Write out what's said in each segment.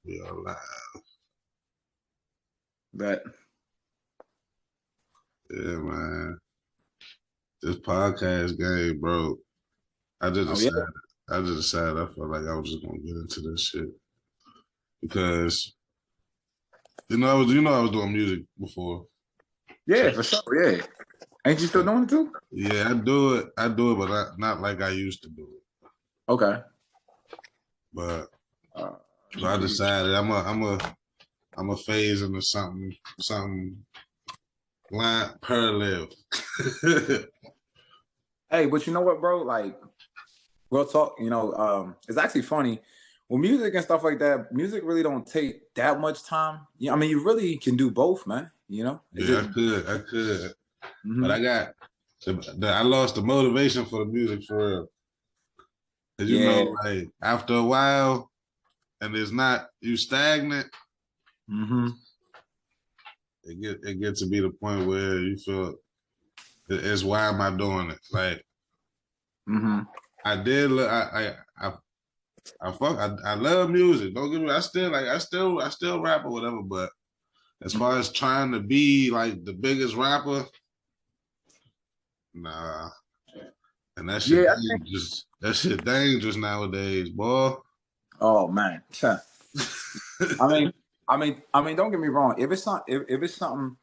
We are live. But yeah, man. This podcast game, bro. I just decided. I felt like I was just gonna get into this shit because I was doing music before. Yeah, for sure. Yeah, ain't you still doing it too? Yeah, I do it, but not like I used to do it. Okay. But I decided I'm a phase into something line parallel. Hey, but you know what, bro? Like, real talk. It's actually funny. With music and stuff like that, music really don't take that much time. I mean, you really can do both, man. Yeah, I could. But I got I lost the motivation for the music for real. Cause like after a while, and it's not you stagnant. It gets to be the point where you feel it's why am I doing it? Like I did look I love music. Don't get me. I still rap or whatever. But as far as trying to be like the biggest rapper, nah. And that shit dangerous. That shit dangerous nowadays, boy. Oh man. I mean, don't get me wrong. If it's something,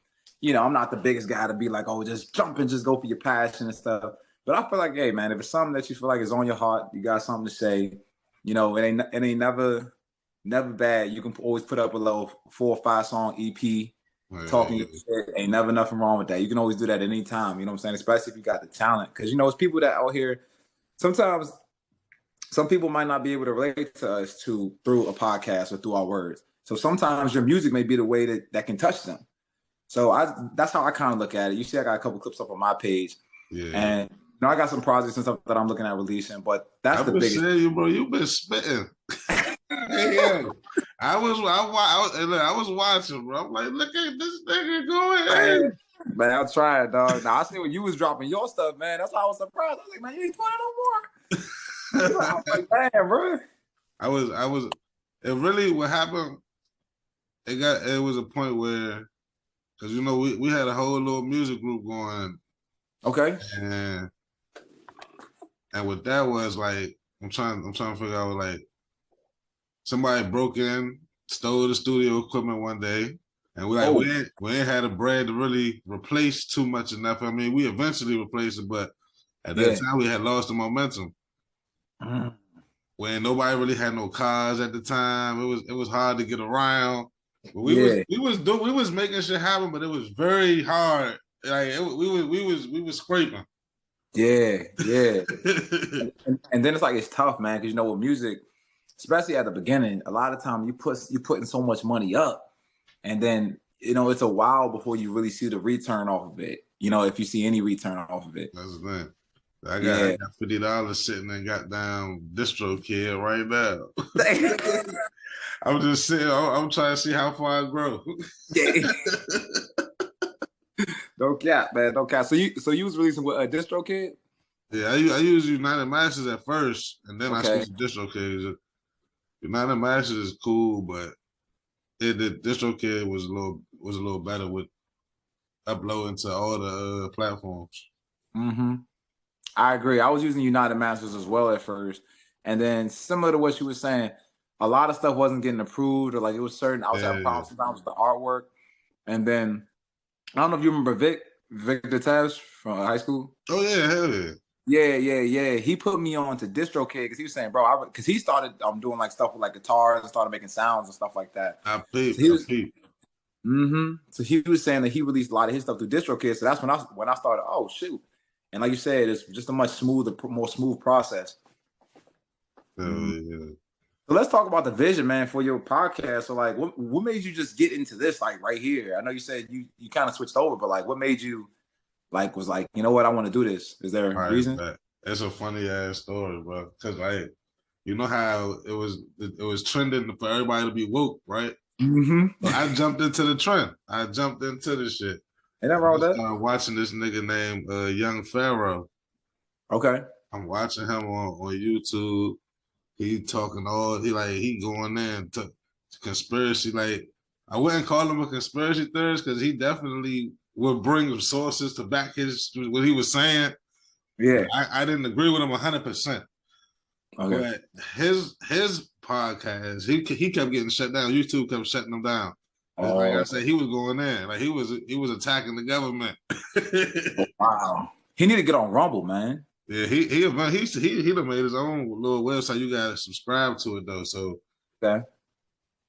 I'm not the biggest guy to be like, oh, just jump and just go for your passion and stuff. But I feel like, hey, man, if it's something that you feel like is on your heart, you got something to say, it ain't never bad. You can always put up a little 4 or 5 song EP, talking your shit. Ain't never nothing wrong with that. You can always do that anytime. You know what I'm saying? Especially if you got the talent, because it's people that out here. Sometimes some people might not be able to relate to us through a podcast or through our words. So sometimes your music may be the way that can touch them. So that's how I kind of look at it. You see, I got a couple clips up on my page, and I got some projects and stuff that I'm looking at releasing. But that's the biggest. Saying you, bro, you've been spitting. I was watching, bro. I'm like, look at this nigga going. Man, I'll try it, dog. Now I see when you was dropping your stuff, man. That's why I was surprised. I was like, man, you ain't doing it no more. I was like, damn, bro. I was. It really what happened. It was a point where, because we had a whole little music group going. Okay. And what that was like, I'm trying to figure out like somebody broke in, stole the studio equipment one day, and we ain't had a bread to really replace too much enough. I mean, we eventually replaced it, but at that time we had lost the momentum. When nobody really had no cars at the time, it was hard to get around. But we was making shit happen, but it was very hard. Like we was scraping. Yeah. and then it's like it's tough, man, because with music, especially at the beginning, a lot of time you putting so much money up, and then it's a while before you really see the return off of it. If you see any return off of it. That's the thing. I got $50 sitting and got down DistroKid right now. I'm just sitting. I'm trying to see how far I grow. Don't cap, man. Don't cap. So you was releasing with a DistroKid? Yeah, I used United Masters at first, and then I switched to DistroKid. United Masters is cool, but the DistroKid was a little better with uploading to all the platforms. I agree. I was using United Masters as well at first, and then similar to what you were saying, a lot of stuff wasn't getting approved, or like it was certain. I was having problems sometimes with the artwork, and then I don't know if you remember Victor Taz from high school. Oh yeah, hell yeah. Yeah. He put me on to DistroKid because he was saying, bro, because he started doing like stuff with like guitars and started making sounds and stuff like that. I peeped. So he was saying that he released a lot of his stuff through DistroKid. So that's when I started. Oh shoot. And like you said, it's just a much more smooth process. Yeah. So let's talk about the vision, man, for your podcast. So like, what made you just get into this, like right here? I know you said you kind of switched over, but like, what made you was like, you know what, I want to do this? Is there a reason? It's a funny ass story, bro. Because like, you know how it was trending for everybody to be woke, right? So I jumped into the trend. I jumped into the shit. Ain't that wrong with that? I'm watching this nigga named Young Pharaoh. Okay. I'm watching him on YouTube. He talking he going in conspiracy. Like, I wouldn't call him a conspiracy theorist because he definitely would bring sources to back what he was saying. Yeah. I didn't agree with him 100%. Okay. But his podcast, he kept getting shut down. YouTube kept shutting him down. Like I said, he was going in. Like he was attacking the government. Wow. He need to get on Rumble, man. Yeah, he done made his own little website. You gotta subscribe to it though. So, okay.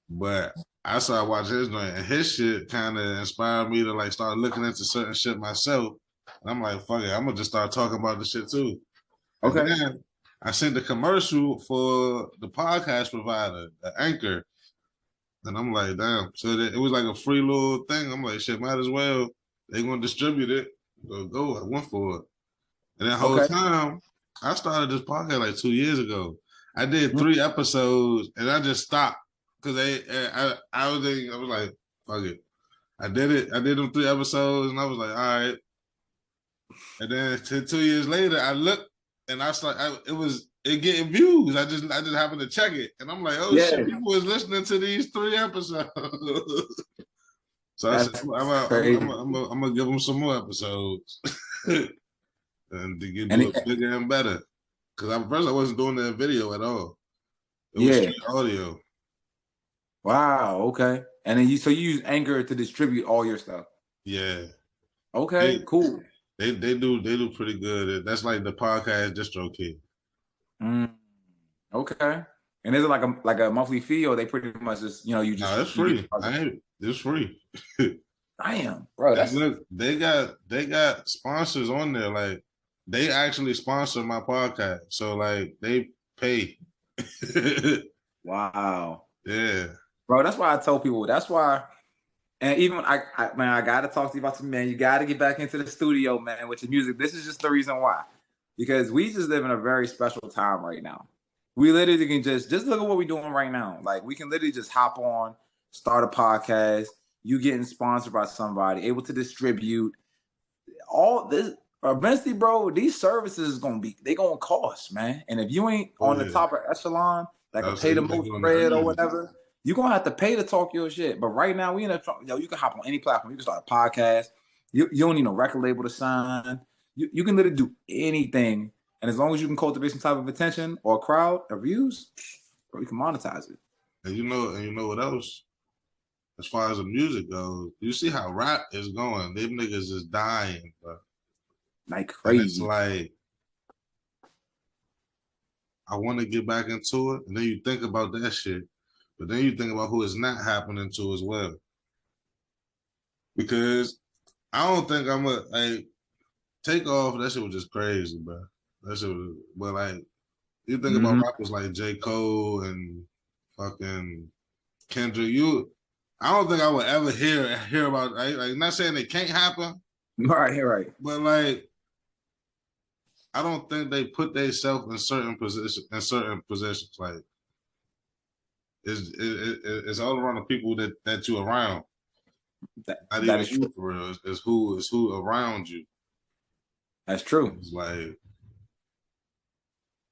But I started watching his joint, and his shit kind of inspired me to like start looking into certain shit myself. And I'm like, fuck it, I'm gonna just start talking about this shit too. Okay. And then I sent the commercial for the podcast provider, the Anchor. And I'm like, damn. So it was like a free little thing. I'm like, shit, might as well. They gonna distribute it. Go. I went for it. And that whole time, I started this podcast like 2 years ago. I did 3 episodes, and I just stopped because I was like, fuck it. I did it. I did them 3 episodes, and I was like, all right. And then 2 years later, I looked, and I was like, it getting views. I just happened to check it, and I'm like, oh shit, people was listening to these 3 episodes. So I said, I'm gonna give them some more episodes. And to get bigger and better. Because at first I wasn't doing that video at all. It was straight audio. Wow, okay. And then you use Anchor to distribute all your stuff. Yeah. Okay, cool. They do pretty good. That's like the podcast DistroKid. Okay. And is it like a monthly fee, or they pretty much just No, it's free. It's free. Damn, bro. Look, they got sponsors on there. Like they actually sponsor my podcast, so like they pay. Wow. Yeah, bro. That's why I tell people. That's why, and even I gotta talk to you about man. You gotta get back into the studio, man, with your music. This is just the reason why, because we just live in a very special time right now. We literally can just look at what we're doing right now. Like we can literally just hop on, start a podcast. You getting sponsored by somebody, able to distribute all this. Eventually, bro, these services gonna cost, man. And if you ain't on the top of echelon, like a pay the most bread or whatever, you're gonna have to pay to talk your shit. But right now, we in a you can hop on any platform. You can start a podcast. You don't need no record label to sign. You can literally do anything, and as long as you can cultivate some type of attention or a crowd or views, bro, you can monetize it. And you know what else? As far as the music goes, you see how rap is going. Them niggas is dying, bro. Like crazy. And it's like, I want to get back into it. And then you think about that shit. But then you think about who it's not happening to as well. Because I don't think I'm going to, like, take off. That shit was just crazy, bro. That shit was, but like, you think about rappers like J. Cole and fucking Kendrick, I don't think I would ever hear about, like, not saying it can't happen. Right. But like, I don't think they put themselves in certain positions. Like, it's all around the people that you're around. Not even you for real. It's who around you. That's true. It's like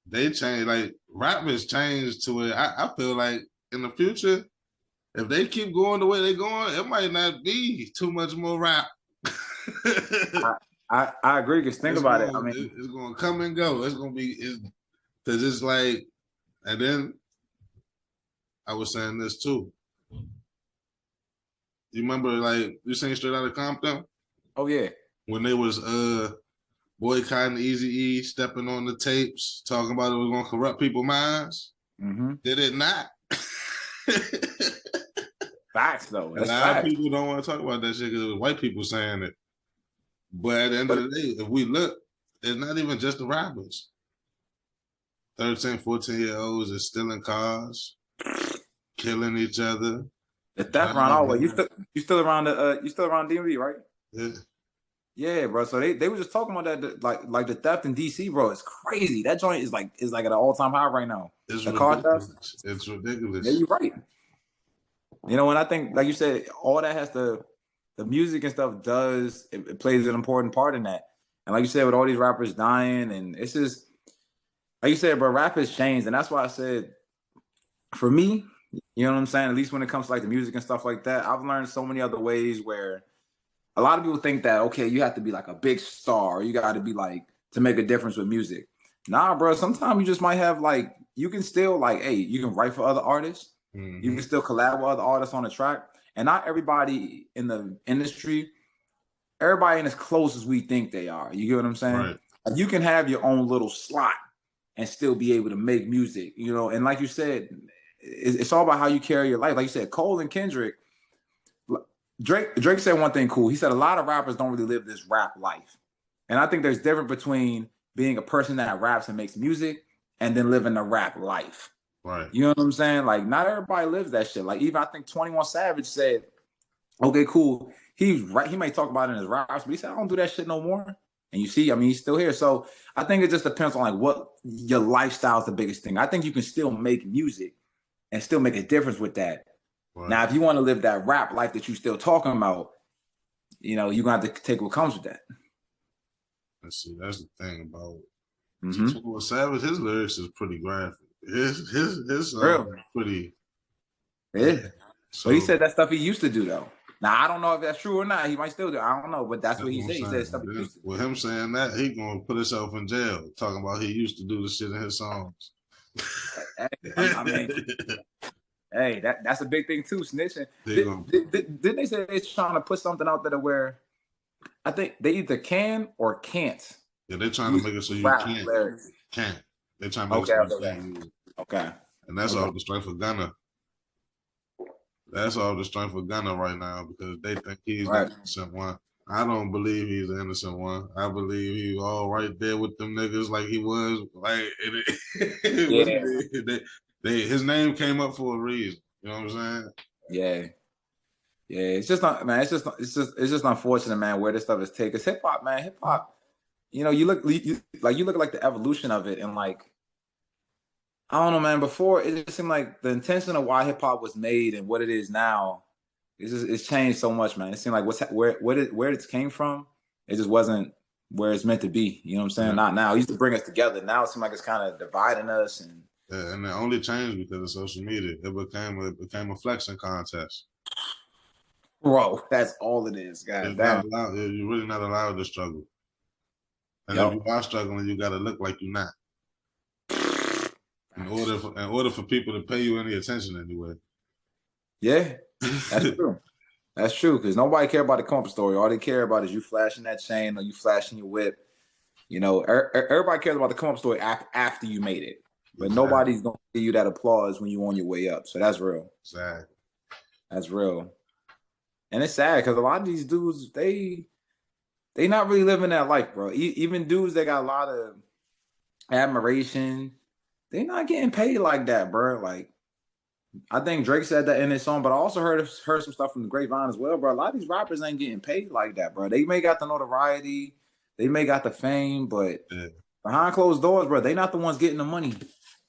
they change. Like rap has changed to it. I feel like in the future, if they keep going the way they're going, it might not be too much more rap. I agree. Because think about it. I mean, it's going to come and go. It's going to be because it's like, and then I was saying this too. You remember, like you saying Straight Outta Compton? Oh yeah. When they was boycotting Eazy-E, stepping on the tapes, talking about it was going to corrupt people's minds. Did it not? Facts though. A lot of people don't want to talk about that shit because it was white people saying it. But at the end of the day, if we look, it's not even just the rappers. 13, 14-year-olds is stealing cars, killing each other. The theft around all way. You still around DMV, right? Yeah. Yeah, bro. So they were just talking about that, like the theft in DC, bro. It's crazy. That joint is like at an all-time high right now. It's ridiculous. It's ridiculous. Yeah, you're right. You know, and I think, like you said, all that has to, the music and stuff does, it plays an important part in that. And like you said, with all these rappers dying, and it's just, like you said, bro, rap has changed. And that's why I said, for me, You know what I'm saying? At least when it comes to like the music and stuff like that, I've learned so many other ways where a lot of people think that, okay, you have to be like a big star, or you got to be like to make a difference with music. Nah, bro. Sometimes you just might have like, you can still like, hey, you can write for other artists. You can still collab with other artists on a track. And not everybody in the industry, everybody ain't as close as we think they are. You get what I'm saying? Right. You can have your own little slot and still be able to make music, you know. And like you said, it's all about how you carry your life. Like you said, Cole and Kendrick, Drake said one thing cool. He said a lot of rappers don't really live this rap life. And I think there's difference between being a person that raps and makes music and then living a rap life. Right. You know what I'm saying? Like, not everybody lives that shit. Like, even I think 21 Savage said, okay, cool. He's right. He might talk about it in his raps, but he said, I don't do that shit no more. And you see, I mean, he's still here. So I think it just depends on like what your lifestyle is the biggest thing. I think you can still make music and still make a difference with that. Right. Now, if you want to live that rap life that you're still talking about, you know, you're going to have to take what comes with that. Let's see. That's the thing about 21 Savage. His lyrics is pretty graphic. His pretty. Yeah. So he said that stuff he used to do though. Now I don't know if that's true or not. He might still do. I don't know, but that's what he said. He said stuff he used to do. With him saying that, he gonna put himself in jail. Talking about he used to do the shit in his songs. I mean, hey, that's a big thing too. Snitching. Didn't they say they're trying to put something out there where I think they either can or can't? Yeah, they're trying to make it so you can't. They're trying to make it so you can't. Okay. And that's all the strength of Gunna. That's all the strength of Gunna right now because they think he's the innocent one. I don't believe he's the innocent one. I believe he was all right there with them niggas like he was. Like his name came up for a reason. You know what I'm saying? Yeah. Yeah. It's just not, man. It's just unfortunate, man, where this stuff is taken. Hip hop, man. Hip hop. You know, you look like the evolution of it, and like, I don't know, man. Before it just seemed like the intention of why hip hop was made and what it is now, it's changed so much, man. It seemed like where it came from, it just wasn't where it's meant to be. You know what I'm saying? Not now. It used to bring us together. Now it seems like it's kind of dividing us. And it only changed because of social media. It became a flexing contest. Bro, that's all it is, guys. You're really not allowed to struggle. And if you are struggling, you got to look like you're not. In order for people to pay you any attention anyway. Yeah, that's true. That's true, because nobody care about the comfort story. All they care about is you flashing that chain or you flashing your whip. You know, everybody cares about the come up story after you made it. But nobody's going to give you that applause when you're on your way up. So that's real. Sad. That's real. And it's sad because a lot of these dudes, they not really living that life, bro. Even dudes that got a lot of admiration, they not getting paid like that, bro. Like, I think Drake said that in his song, but I also heard some stuff from the grapevine as well, bro. A lot of these rappers ain't getting paid like that, bro. They may got the notoriety, they may got the fame, but behind closed doors, bro, they not the ones getting the money.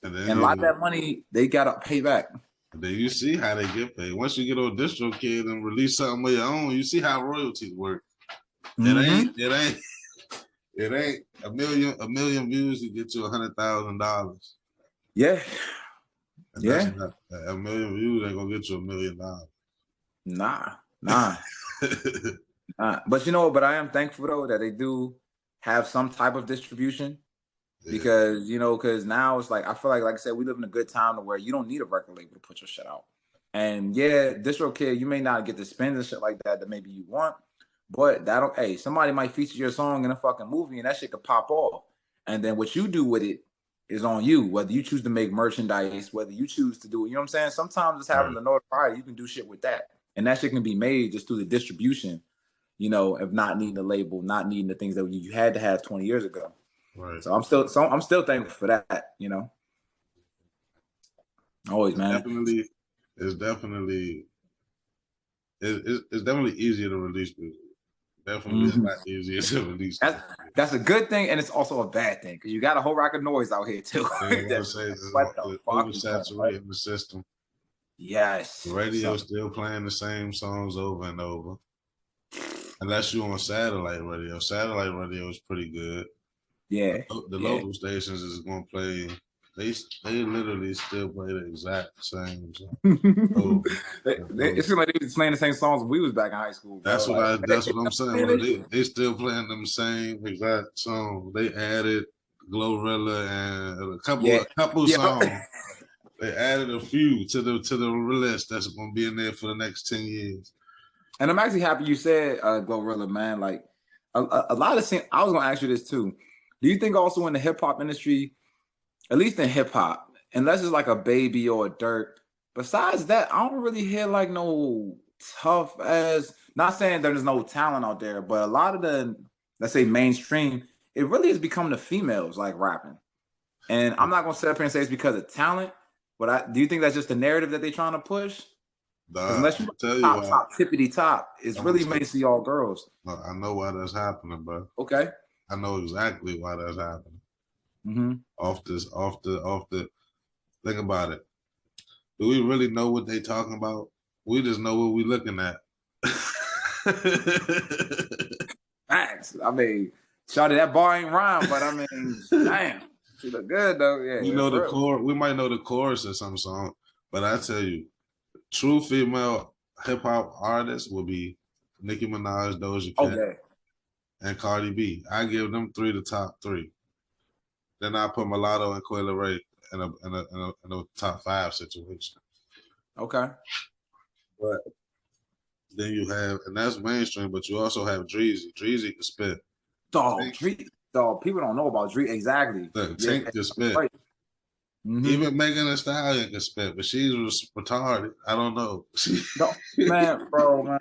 And a lot of that money, they got to pay back. Then you see how they get paid. Once you get on DistroKid and release something of your own, you see how royalties work. It ain't a million views to get you $100,000. Yeah. A million views ain't gonna get you $1 million. Nah. But you know what? But I am thankful though that they do have some type of distribution. Because, you know, because now it's like, I feel like I said, we live in a good time to where you don't need a record label to put your shit out. And yeah, DistroKid, you may not get the spins and shit like that maybe you want, but somebody might feature your song in a fucking movie and that shit could pop off. And then what you do with it is on you, whether you choose to make merchandise, whether you choose to do it, you know what I'm saying? Sometimes it's having the notoriety, you can do shit with that. And that shit can be made just through the distribution, you know, of not needing the label, not needing the things that you had to have 20 years ago. Right. So I'm still thankful for that, you know. Always, man. It's definitely easier to release music. Definitely a lot easier to release. That's a good thing, and it's also a bad thing because you got a whole rack of noise out here too. Oversaturating the system. Yes. The radio's still playing the same songs over and over. Unless you're on satellite radio. Satellite radio is pretty good. Yeah. The local stations is going to play They literally still play the exact same song. Oh, it seems like they was playing the same songs when we was back in high school, bro. That's what I'm saying, bro. They still playing them same exact songs. They added Glorilla and a couple songs. They added a few to the list that's gonna be in there for the next 10 years. And I'm actually happy you said Glorilla, man. Like a lot of I was gonna ask you this too. Do you think also in the hip hop industry, at least in hip hop, unless it's like a Baby or a Dirt, besides that, I don't really hear like no tough as, not saying there's no talent out there, but a lot of the, let's say mainstream, it really has become the females like rapping. And I'm not gonna sit up here and say it's because of talent, but do you think that's just the narrative that they're trying to push? Because unless you top tippity top, it's really mainly all girls. I know why that's happening, bro. Okay. I know exactly why that's happening. Off the. Think about it. Do we really know what they talking about? We just know what we looking at. Facts. I mean, shawty, that bar ain't rhyme, but I mean, damn, she look good though. Yeah. We know the chorus. We might know the chorus of some song, but I tell you, true female hip hop artists will be Nicki Minaj, Doja Cat, and Cardi B. I give them three the top three. Then I put Mulatto and Coi Leray in a top 5 situation. Okay. But then you have, and that's mainstream, but you also have Dreezy. Dreezy can spit. Dog, people don't know about Dreezy. Exactly. Look, Tink can spit. Right. Even Megan Thee Stallion can spit, but she's retarded. I don't know. Man,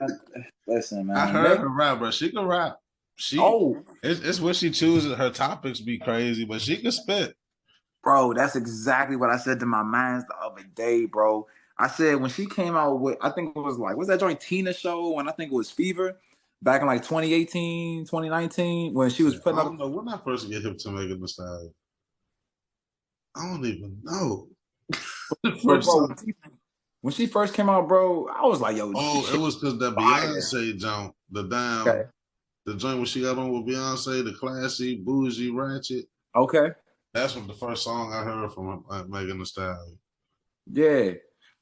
listen, man. I heard her rap, bro. She can rap. It's what she chooses. Her topics be crazy, but she can spit. Bro, that's exactly what I said to my mans the other day, bro. I said when she came out with, I think it was like, what's that joint Tina show? And I think it was Fever back in like 2018, 2019, when she was putting up. I don't know when I first get hip to Megan Thee Stallion. I don't even know. When she first came out, bro, I was like, yo. It was because that Beyonce jump, the joint when she got on with Beyonce, the classy, bougie, ratchet. Okay. That's what the first song I heard from Megan Thee Stallion. Yeah.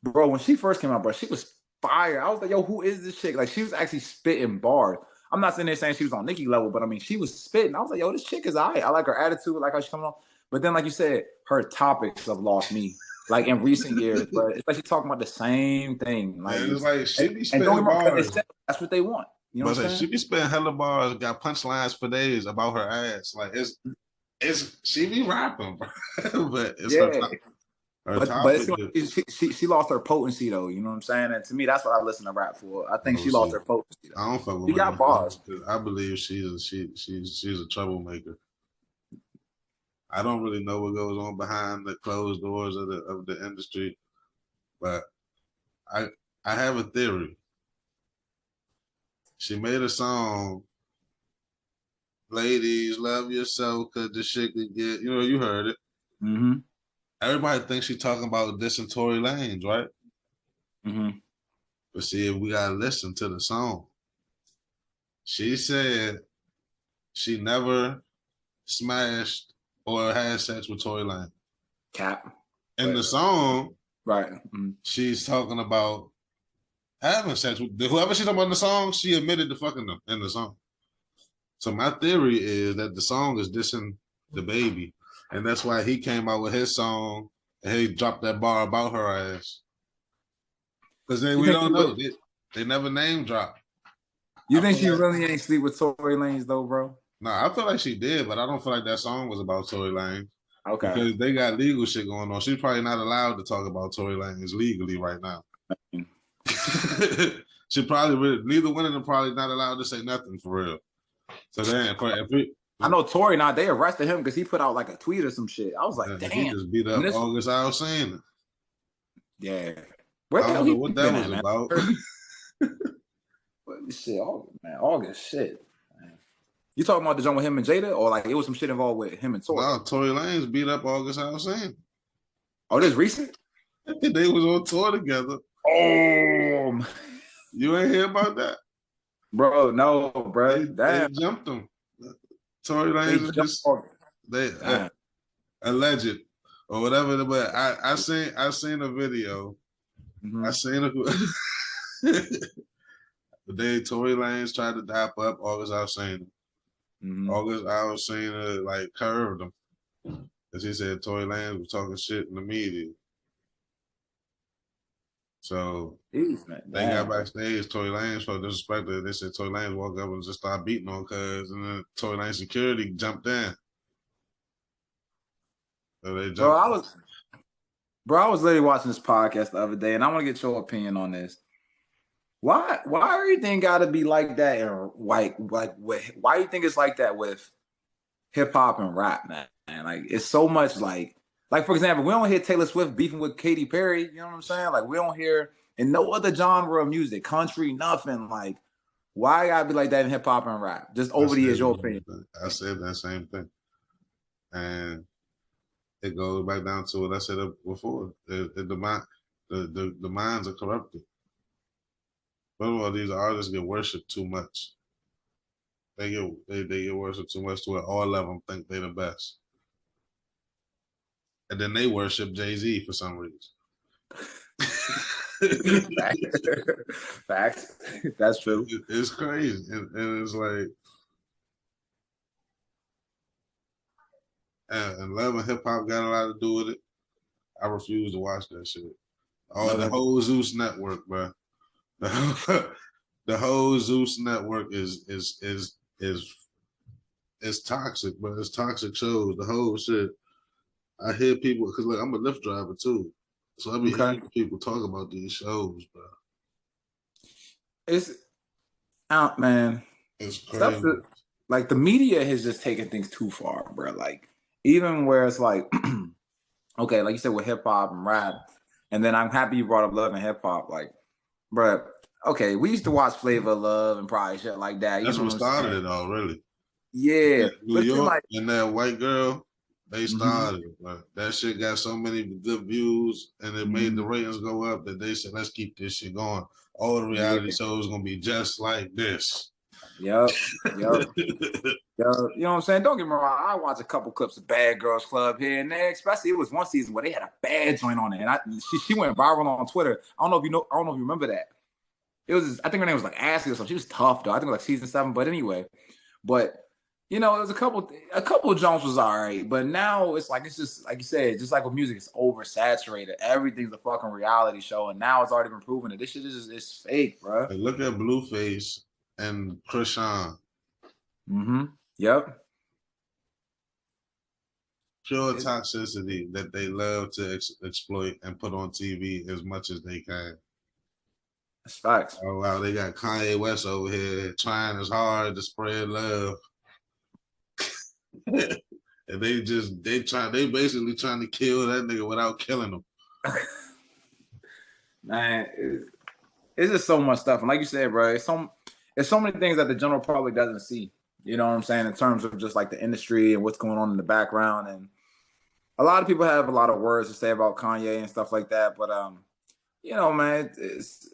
Bro, when she first came out, bro, she was fire. I was like, yo, who is this chick? Like, she was actually spitting bars. I'm not sitting there saying she was on Nicki level, but I mean, she was spitting. I was like, yo, this chick is all right. I like her attitude, like how she's coming on. But then, like you said, her topics have lost me, like in recent years. But it's like she's talking about the same thing. Like, it's like she be spitting bars. That's what they want. You know what I'm saying? She be spitting hella bars, got punchlines for days about her ass. Like, it's she be rapping, bro. But it's her topic. She lost her potency though. You know what I'm saying? And to me, that's what I listen to rap for. I think she lost her potency. I don't fuck with her. She got bars. I believe she's a troublemaker. I don't really know what goes on behind the closed doors of the industry, but I have a theory. She made a song, "Ladies, love yourself," because the shit could get, you heard it. Mm-hmm. Everybody thinks she's talking about dissing Tory Lanez, right? Mm-hmm. But see, we gotta listen to the song. She said she never smashed or had sex with Tory Lanez. Cap. In the song, right? Mm-hmm. She's talking about having sex with whoever she's talking about in the song. She admitted to fucking them in the song. So my theory is that the song is dissing the baby, and that's why he came out with his song and he dropped that bar about her ass. Because we don't know. They never name drop. You think she really ain't sleep with Tory Lanez though, bro? No, I feel like she did, but I don't feel like that song was about Tory Lanez. Okay. Because they got legal shit going on. She's probably not allowed to talk about Tory Lanez legally right now. She probably, neither one of them probably not allowed to say nothing for real. So then, I know Tory now, they arrested him because he put out like a tweet or some shit. I was like, damn. He just beat up August Alsina. Yeah. I don't know what that was about. Shit, August, shit. Man. You talking about the joint with him and Jada, or like it was some shit involved with him and Tory? No, Tory Lanez beat up August Alsina. Oh, this recent? They was on tour together. Oh, you ain't hear about that, bro? No, bro. They jumped him. Tory Lanez alleged or whatever. But I seen a video. Mm-hmm. I seen a the day Tory Lanez tried to dap up August Alsina. Mm-hmm. August Alsina like curved him. As he said, Tory Lanez was talking shit in the media. So Jeez, man. they got backstage. Tory Lanez felt disrespected. They said Tory Lanez walked up and just started beating on Cuz, and then Tory Lanez security jumped in. So they jumped. I was literally watching this podcast the other day, and I want to get your opinion on this. Why everything got to be like that? And why do you think it's like that with hip hop and rap, man? Like it's so much like for example, we don't hear Taylor Swift beefing with Katy Perry. You know what I'm saying? Like we don't hear in no other genre of music, country, nothing. Like why gotta be like that in hip hop and rap? Just over the years, your opinion. I said that same thing, and it goes back down to what I said before. The minds are corrupted. First of all, these artists get worshipped too much. They get worshipped too much to where all of them think they're the best. And then they worship Jay-Z for some reason. Facts. That's true. It's crazy. And it's like, and love and hip hop got a lot to do with it. I refuse to watch that shit. The whole Zeus network, bro. The whole Zeus network is toxic, but it's toxic shows. The whole shit. I hear people because look, I'm a Lyft driver too, so I be hearing people talk about these shows, bro. It's out, man. It's crazy. Like the media has just taken things too far, bro. Like even where it's like, okay, like you said with hip hop and rap, and then I'm happy you brought up love and hip hop, like, bro. Okay, we used to watch Flavor Love and probably shit like that. That's what started it all, really. Yeah, New York and that white girl, they started it. But that shit got so many good views, and it made the ratings go up that they said, "Let's keep this shit going." All the reality shows gonna be just like this. Yep. You know what I'm saying? Don't get me wrong. I watch a couple clips of Bad Girls Club here and there. Especially it was one season where they had a bad joint on it, and she went viral on Twitter. I don't know if you remember that. It was, I think her name was like Ashley or something. She was tough though. I think it was like season 7. But anyway, you know, it was a couple of jumps was all right. But now it's just like you said, just like with music, it's oversaturated. Everything's a fucking reality show, and now it's already been proven that this shit is fake, bro. Hey, look at Blueface and Krishan. Yep. Pure toxicity that they love to exploit and put on TV as much as they can. That's facts. Oh wow, they got Kanye West over here trying as hard to spread love. And they basically trying to kill that nigga without killing him. Man, it's just so much stuff. And like you said, bro, it's so many things that the general public doesn't see. You know what I'm saying? In terms of just like the industry and what's going on in the background. And a lot of people have a lot of words to say about Kanye and stuff like that. But you know, man, it's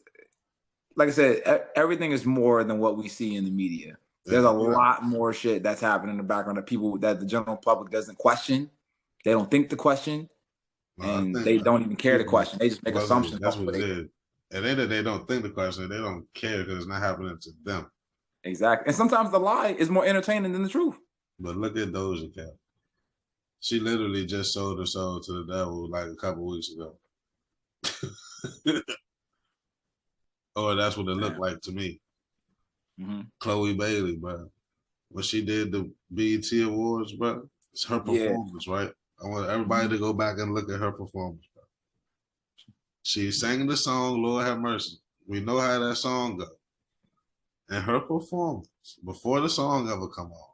like I said, everything is more than what we see in the media. There's a lot more shit that's happening in the background that the general public doesn't question. They don't think to question, and they don't even care to question. They just make assumptions. That's what it is. And they don't think to question. They don't care because it's not happening to them. Exactly. And sometimes the lie is more entertaining than the truth. But look at Doja Cat. She literally just sold her soul to the devil like a couple weeks ago. Or that's what it looked like to me. Chloe Bailey, bro. When she did the BET Awards, bro, it's her performance, right? I want everybody to go back and look at her performance, bro. She sang the song, Lord Have Mercy. We know how that song goes. And her performance, before the song ever come on,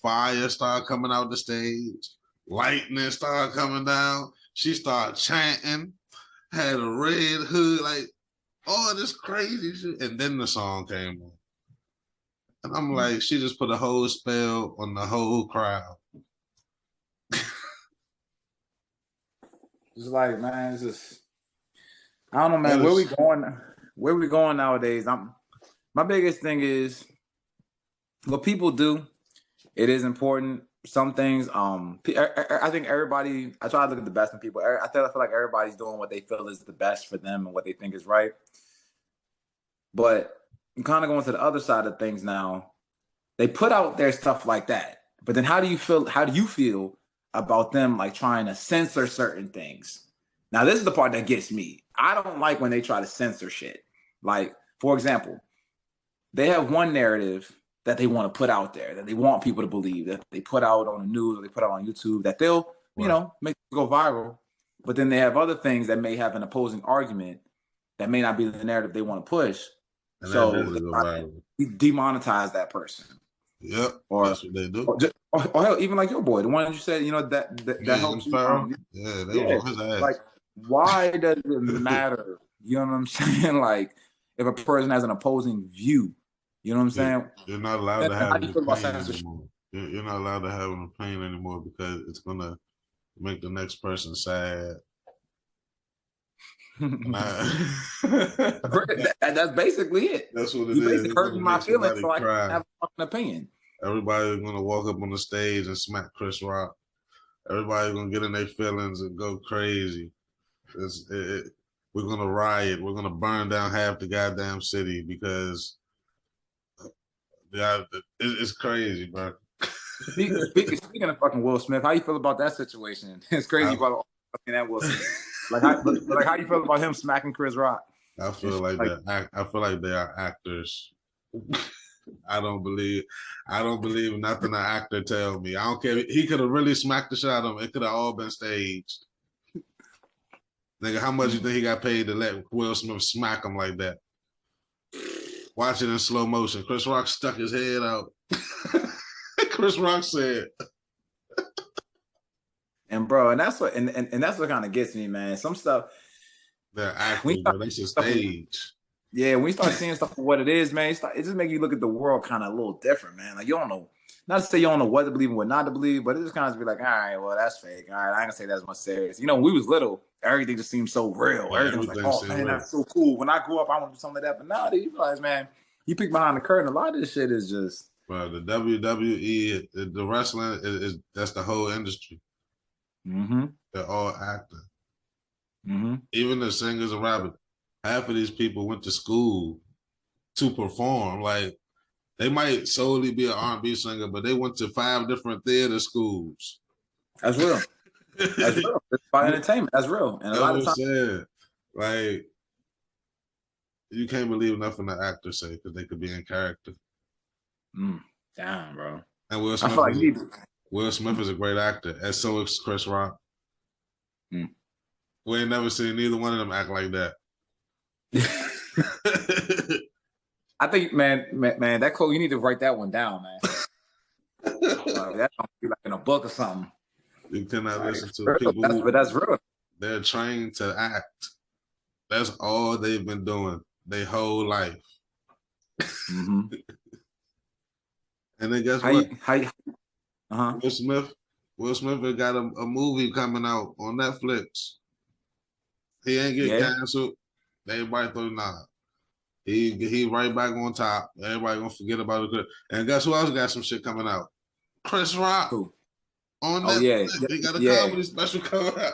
fire started coming out the stage, lightning started coming down, she started chanting, had a red hood, like, all this crazy shit. And then the song came on. And I'm like, she just put a whole spell on the whole crowd. It's like, man, it's just, I don't know, man. Where we going? Where we going nowadays? My biggest thing is what people do. It is important. some things. I think everybody. I try to look at the best in people. I feel like everybody's doing what they feel is the best for them and what they think is right. But I'm kind of going to the other side of things now. They put out their stuff like that, but then how do you feel? How do you feel about them like trying to censor certain things? Now, this is the part that gets me. I don't like when they try to censor shit. Like, for example, they have one narrative that they want to put out there, that they want people to believe, that they put out on the news or they put out on YouTube, that they'll, you know, make it go viral. But then they have other things that may have an opposing argument that may not be the narrative they want to push. And so they demonetize that person. Yep, or that's what they do. Or hell, even like your boy, the one that you said, you know, that helps you. Yeah, they was on his ass. Like, why does it matter? You know what I'm saying? Like, if a person has an opposing view, you know what I'm saying? You're not allowed to have an opinion anymore. You're not allowed to have an opinion anymore because it's gonna make the next person sad. That's basically it. That's what it you is. basically hurting my feelings so I can have a fucking opinion. Everybody's gonna walk up on the stage and smack Chris Rock. Everybody's gonna get in their feelings and go crazy. We're gonna riot. We're gonna burn down half the goddamn city because it's crazy, bro. Speaking of fucking Will Smith, how you feel about that situation? It's crazy about that Will Smith. Like how you feel about him smacking Chris Rock? I feel like they are actors. I don't believe nothing an actor tell me. I don't care. He could have really smacked the shit out of him. It could have all been staged. Nigga, how much you think he got paid to let Will Smith smack him like that? Watch it in slow motion. Chris Rock stuck his head out. Chris Rock said. And bro, and that's what kind of gets me, man. Some stuff. They're actors, but that's a stage. Yeah, when you start seeing stuff for what it is, man, it just makes you look at the world kind of a little different, man. Like, you don't know, not to say you don't know what to believe and what not to believe, but it just kind of be like, all right, well, that's fake. All right, I ain't gonna say that's much serious. You know, when we was little, everything just seemed so real. Yeah, everything was like, oh man, that's so cool. When I grew up, I want to do something like that. But nowadays, you realize, man, you peek behind the curtain, a lot of this shit is just. Bro, the WWE, the wrestling is that's the whole industry. Mm-hmm. They're all acting. Mm-hmm. Even the singers and rappers. Half of these people went to school to perform. Like, they might solely be an R&B singer, but they went to 5 different theater schools. That's real. That's real. It's about entertainment. That's real. And a lot of times, like, you can't believe nothing the actors say because they could be in character. Damn, bro. And Will Smith is a great actor, and so is Chris Rock. We ain't never seen neither one of them act like that. I think, man, that quote, you need to write that one down, man. That don't be like in a book or something. You cannot listen to people but that's real. They're trained to act. That's all they've been doing their whole life. Mm-hmm. And then guess what? Will Smith has got a movie coming out on Netflix. He ain't get canceled. Everybody thought, nah. He right back on top. Everybody gonna forget about it. And guess who else got some shit coming out? Chris Rock. Cool. On Netflix. He got a comedy special coming out.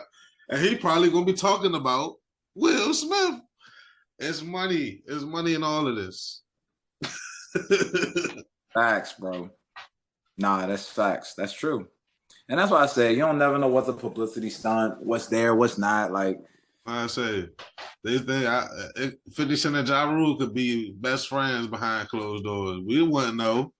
And he probably gonna be talking about Will Smith. It's money. It's money in all of this. Facts, bro. Nah, that's facts. That's true. And that's why I say you don't never know what's a publicity stunt, what's there, what's not. Like I say, they think 50 Cent and Ja Rule could be best friends behind closed doors. We wouldn't know.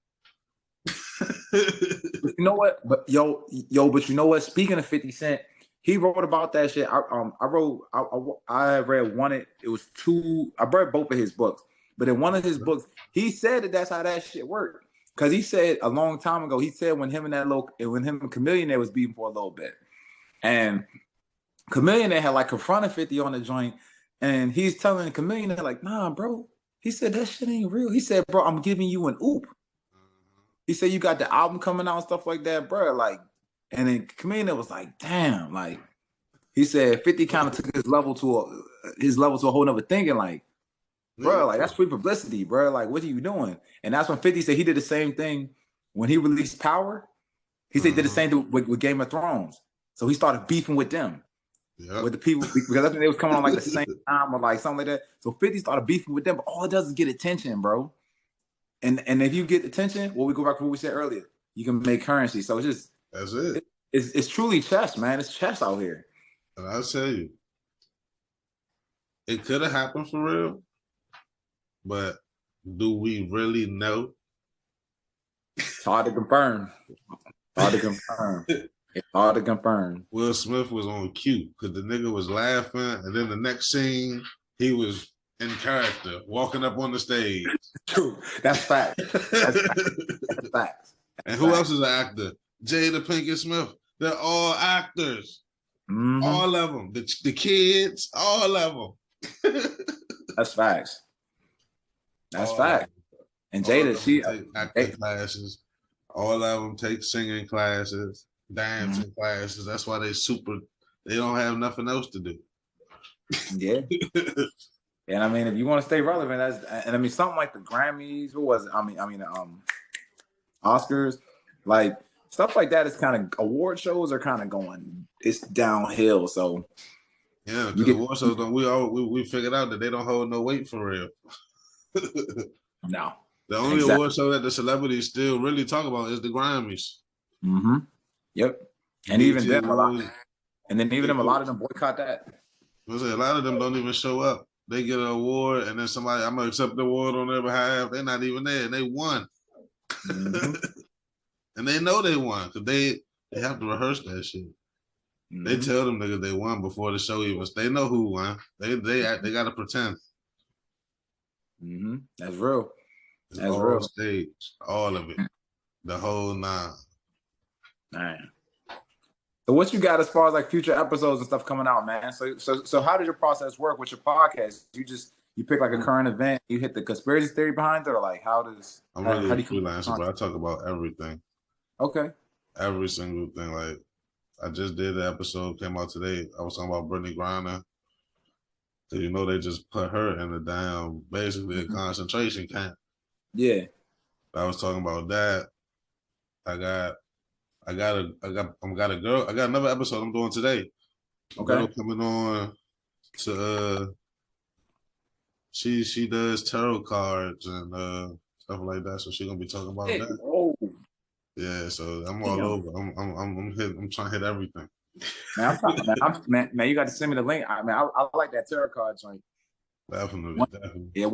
You know what? But but you know what? Speaking of 50 Cent, he wrote about that shit. I read one. It was 2. I read both of his books, but in one of his books, he said that's how that shit worked. Because he said a long time ago, he said when him and Chameleon was beefing for a little bit, and Chameleon had like confronted 50 on the joint, and he's telling Chameleon like, nah, bro. He said that shit ain't real. He said, bro, I'm giving you an oop. He said you got the album coming out and stuff like that, bro. Like, and then Chameleon was like, damn, like he said 50 kind of took his level to a whole nother thinking, like, bro, like that's free publicity, bro. Like, what are you doing? And that's when 50 said he did the same thing when he released Power. He said he did the same thing with Game of Thrones. So he started beefing with them. With the people, because I think they was coming on like the same time or like something like that. So 50 started beefing with them, but all it does is get attention, bro. And if you get attention, well, we go back to what we said earlier. You can make currency. So it's just that's it. It's truly chess, man. It's chess out here. And I'll tell you, it could have happened for real, but do we really know? It's hard to confirm. Hard to confirm. It's hard to confirm. Will Smith was on cue because the nigga was laughing, and then the next scene, he was in character, walking up on the stage. True. That's fact. That's fact. That's fact. And who else is an actor? Jada Pinkett Smith. They're all actors. Mm-hmm. All of them. The kids, all of them. That's facts. That's fact. And Jada, she take acting classes. All of them take singing classes, dancing classes. That's why they don't have nothing else to do. Yeah. And I mean, if you want to stay relevant, and I mean something like the Grammys, what was it? I mean, Oscars, like stuff like that is kind of award shows are kind of going, it's downhill. So yeah, because award shows we figured out that they don't hold no weight for real. No. The only award show that the celebrities still really talk about is the Grammys. Mm-hmm. Yep. And even them, a lot of them boycott that. A lot of them don't even show up. They get an award, and then somebody, I'm gonna accept the award on their behalf. They're not even there, and they won. Mm-hmm. And they know they won because they have to rehearse that shit. Mm-hmm. They tell them niggas they won before the show even. They know who won. They gotta pretend. Mm-hmm. That's real. It's all real. Stage, all of it, the whole nine. Man. So what you got as far as like future episodes and stuff coming out, man? So how does your process work with your podcast? You pick like a current event, you hit the conspiracy theory behind it, or like how do you freelancer, but I talk about everything. Okay. Every single thing. Like I just did the episode, came out today. I was talking about Brittany Griner. So they just put her in basically a concentration camp. Yeah. I was talking about that. I got a girl. I got another episode I'm doing today. Okay. Girl coming on to she does tarot cards and stuff like that. So she's gonna be talking about that. Oh. Yeah, so I'm all over. I'm trying to hit everything. Man, you got to send me the link. I like that tarot card joint. Definitely. Yeah,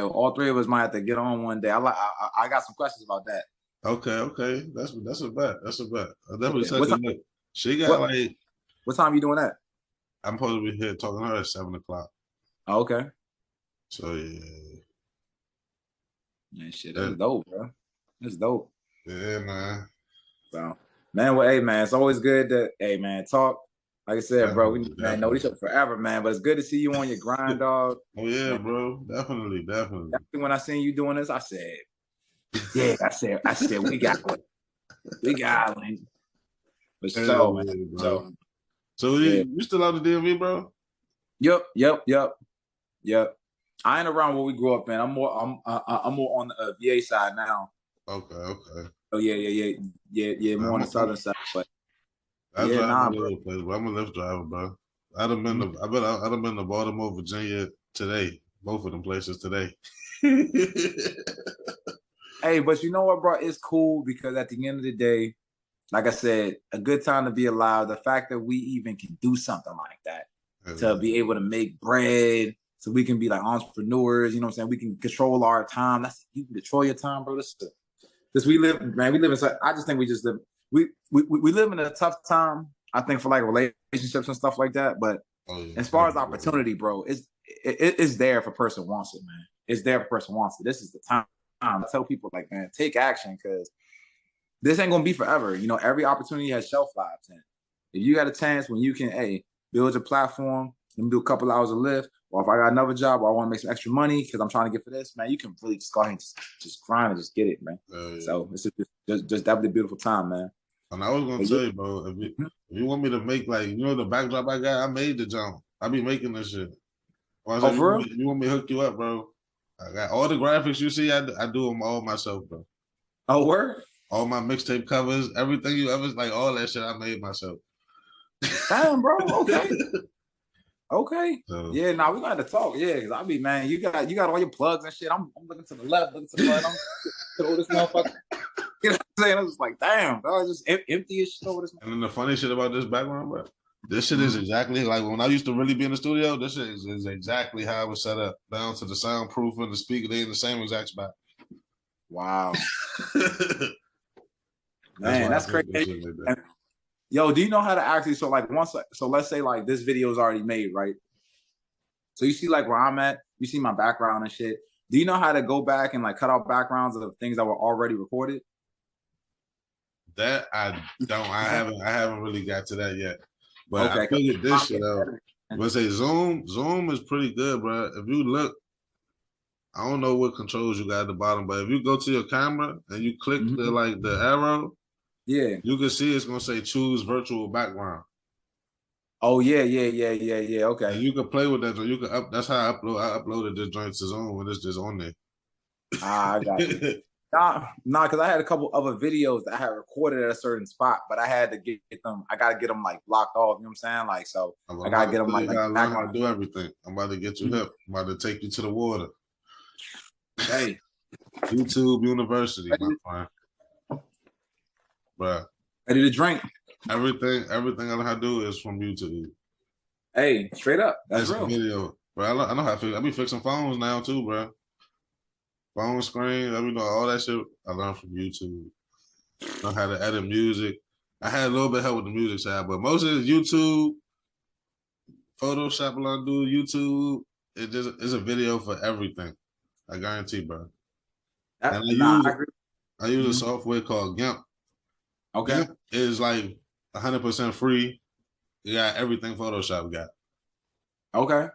all three of us might have to get on one day. I got some questions about that. Okay. That's a bet. I definitely said look. She got what time you doing that? I'm supposed to be here talking to her at 7:00. Oh, okay. So yeah. Man, shit, that's dope, bro. That's dope. Yeah, man. So, man, well, hey, man, it's always good to, talk. Like I said, bro, we know each other forever, man. But it's good to see you on your grind, dog. Oh yeah, man. Bro, definitely. When I seen you doing this, I said, yeah, I said, we got it. But so, man. So you still out the DMV, bro? Yep. I ain't around where we grew up in. I'm more on the VA side now. Okay. Oh yeah. More on the southern side, but I'm a Lyft driver, bro. I'd have been to Baltimore, Virginia today. Both of them places today. Hey, but you know what, bro? It's cool because at the end of the day, like I said, a good time to be alive. The fact that we even can do something like that, to be able to make bread, so we can be like entrepreneurs. You know what I'm saying? We can control our time. You can control your time, bro. We live in. I just think we just live. We live in a tough time. I think for like relationships and stuff like that. But as far as opportunity, bro, it's there if a person wants it, man. It's there if a person wants it. This is the time. I tell people like, man, take action because this ain't gonna be forever. Every opportunity has shelf lives. And if you got a chance when you can, build your platform, let me do a couple hours of Lyft, or if I got another job or I want to make some extra money because I'm trying to get for this, man, you can really just go ahead and just grind and just get it, man. So it's just definitely a beautiful time, man. And I was gonna tell you, bro, if you want me to make the backdrop I got, I made the jump. I be making this shit. For real? You want me to hook you up, bro? I got all the graphics you see. I do them all myself, bro. Oh, word? all my mixtape covers, everything you ever like, all that shit I made myself. Damn, bro. Okay. Okay. So, Yeah, now we're gonna have to talk. Yeah, because I be, man, you got all your plugs and shit. I'm looking to the left, looking to the right. I'm to all this motherfucker. You know what I'm saying? I was like, damn, dog, just empty as shit over this. and then the funny shit about this background, bro, this shit is exactly like when I used to really be in the studio. This shit is exactly how it was set up, down to the soundproof and the speaker. They in the same exact spot. Wow, man, that's crazy. Like that. Yo, do you know how to actually? So like so let's say like this video is already made, right? So you see like where I'm at, you see my background and shit. Do you know how to go back and like cut out backgrounds of things that were already recorded? That I don't. I haven't really got to that yet. But Okay, I figured this shit out. Let's say Zoom is pretty good, bro. If you look, I don't know what controls you got at the bottom, but if you go to your camera and you click the arrow, yeah, you can see it's gonna say choose virtual background. Oh yeah. Okay. And you can play with that. You can up. That's how I uploaded this joint to Zoom when it's just on there. I got you. Nah, because I had a couple other videos that I had recorded at a certain spot, but I had to get them. I gotta get them like blocked off. You know what I'm saying? Like, so I gotta get them like. Learn how to do everything. I'm about to get you hip. I'm about to take you to the water. Hey, YouTube University, my friend. Bruh. Ready to drink. Everything I know how to do is from YouTube. Hey, straight up. That's real. Video. Bro, I know how to fix. I be fixing phones now too, bro. Phone screen, I mean, all that shit I learned from YouTube. I know how to edit music. I had a little bit of help with the music side, but most of it is YouTube, Photoshop, I do YouTube. It's a video for everything. I guarantee, bro. And I use a software called GIMP. Okay. GIMP is like 100% free. You got everything Photoshop got. Okay.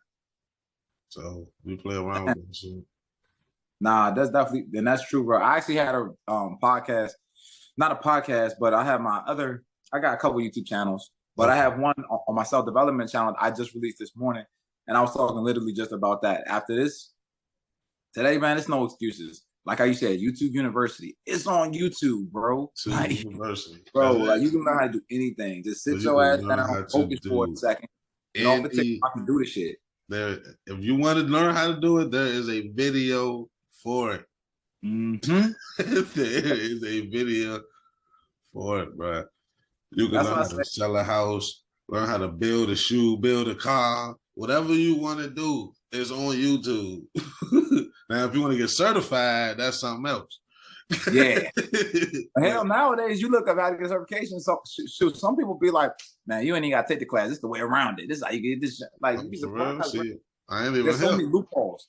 So we play around with that shit. Nah, that's definitely, and that's true, bro. I actually had a podcast, not a podcast, but I got a couple YouTube channels, but I have one on my self-development channel I just released this morning, and I was talking literally just about that. After this, today, man, it's no excuses. Like how you said, YouTube University. It's on YouTube, bro. Like, University. Bro, like you can learn how to do anything. Just sit your ass down, focus for a second. Get off the TikTok and do the shit. If you want to learn how to do it, there is a video for it. There is a video for it, bro. You can learn how to sell a house, learn how to build a shoe, build a car, whatever you want to do is on YouTube. Now, if you want to get certified, that's something else. Yeah. Hell, nowadays you look up how to get certification. So some people be like, man, you ain't even got to take the class. This is the way around it. This is how you get this. Like, you be surprised. I ain't even There's so many loopholes.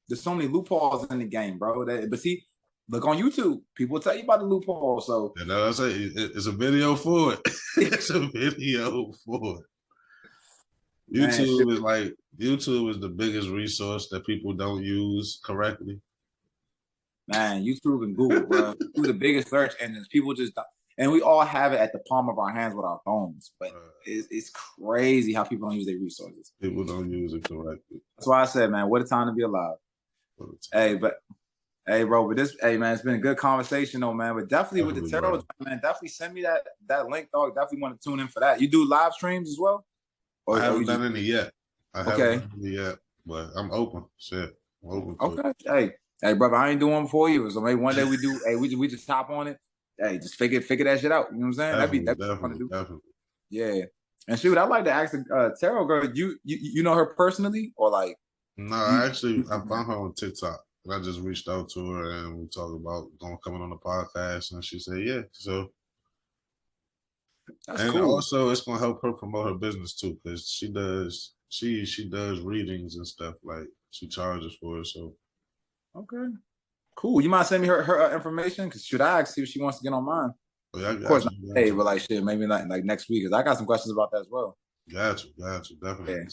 There's so many loopholes in the game, bro. But see, look on YouTube. People tell you about the loopholes. So you know, I say it's a video for it. It's a video for it. YouTube is the biggest resource that people don't use correctly. Man, YouTube and Google, bro, two the biggest search engines. People just, and we all have it at the palm of our hands with our phones. But it's crazy how people don't use their resources. People don't use it correctly. That's why I said, man, what a time to be alive. Hey, bro, but man, it's been a good conversation, though, man. But definitely with the tarot, man, definitely send me that link, dog. Definitely want to tune in for that. You do live streams as well? Or I haven't done any yet. But I'm open. Shit, I'm open. Okay, hey, brother, I ain't doing one for you. So maybe one day we do. Hey, we just hop on it. Hey, just figure that shit out. You know what I'm saying? Definitely. Yeah. And shoot, I'd like to ask the tarot girl. You know her personally, or like? No, I found her on TikTok. I just reached out to her and we talked about coming on the podcast, and she said, "Yeah." So, that's and cool. Also, it's gonna help her promote her business too, because she does readings and stuff. Like she charges for it. So, okay, cool. You mind sending me her information? Because should I ask if she wants to get on mine? Oh, yeah, of course, not today, but like shit, maybe like next week. Because I got some questions about that as well. Got you, definitely. Yeah.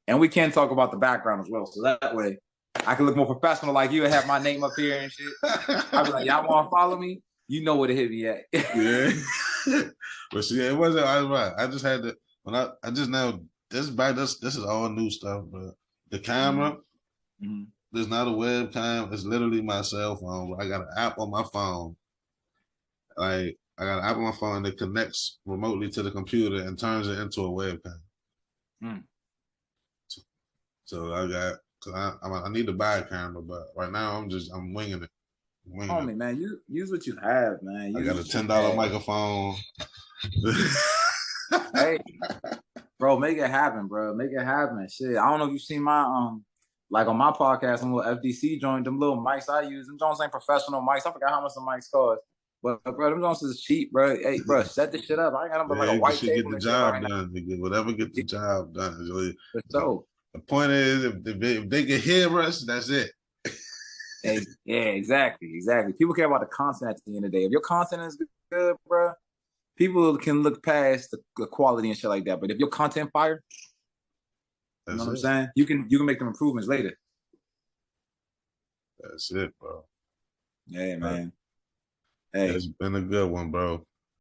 And we can talk about the background as well, so that way I can look more professional like you and have my name up here and shit. I'll be like, y'all want to follow me? You know where to hit me at. Yeah. But see, it wasn't right. I just had to this is all new stuff, bro. The camera, there's not a webcam, it's literally my cell phone. I got an app on my phone. like I got an app on my phone that connects remotely to the computer and turns it into a webcam. Mm. So I got. I need to buy a camera, but right now I'm winging it. Homie, man, use what you have, man. I got a $10 microphone. Hey, bro, make it happen, bro. Make it happen. Shit, I don't know if you seen my like on my podcast, some little FDC joint, them little mics I use. Them joints ain't professional mics. I forgot how much the mics cost. But bro, them joints is cheap, bro. Hey, bro, set this shit up. I ain't got them but like a white table get the and shit job right done. Whatever get the job done. So the point is, if they can hear us, that's it. Hey, yeah, exactly. People care about the content at the end of the day. If your content is good, bro, people can look past the quality and shit like that. But if your content fire, you know what I'm saying? You can make them improvements later. That's it, bro. Yeah, man. Hey, it's been a good one, bro.